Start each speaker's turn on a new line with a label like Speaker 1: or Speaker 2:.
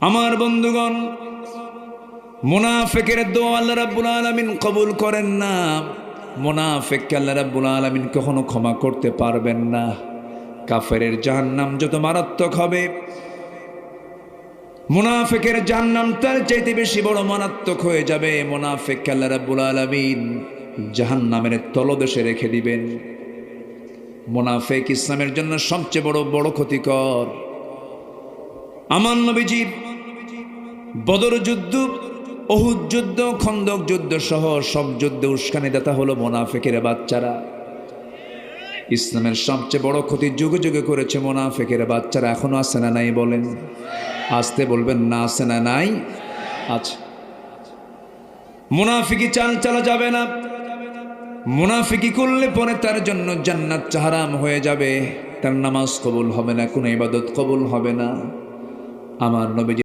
Speaker 1: আমার বন্ধুগণ, মুনাফিকের দোয়া আল্লাহ রাব্বুল আলামিন কবুল করেন না। মুনাফিককে আল্লাহ রাব্বুল আলামিন কখনো ক্ষমা করতে পারবেন না। কাফেরের জাহান্নাম যত মারাত্মক হবে, মুনাফিকের জাহান্নাম তার চাইতে বেশি বড় মারাত্মক হয়ে যাবে। মুনাফিককে আল্লাহ রাব্বুল আলামিন জাহান্নামের তলদেশে রেখে দিবেন। মুনাফিক ইসলামের জন্য সবচেয়ে বড় ক্ষতিকর। আমার নবীজি বদর যুদ্ধ, উহুদ যুদ্ধ, খন্দক যুদ্ধ সহ সব যুদ্ধে উস্কানিদাতা হলো মুনাফিকের বাচ্চারা। ইসলামের সবচেয়ে বড় ক্ষতি যুগে যুগে করেছে মুনাফিকের বাচ্চারা। এখনো আছে না নাই বলেন? আসতে বলবেন না, আছে না নাই? আচ্ছা, মুনাফিকি চাল চালা যাবে না। মুনাফিকি করলে পরে তার জন্য জান্নাত হারাম হয়ে যাবে। তার নামাজ কবুল হবে না, কোনো ইবাদত কবুল হবে না। আমার নবী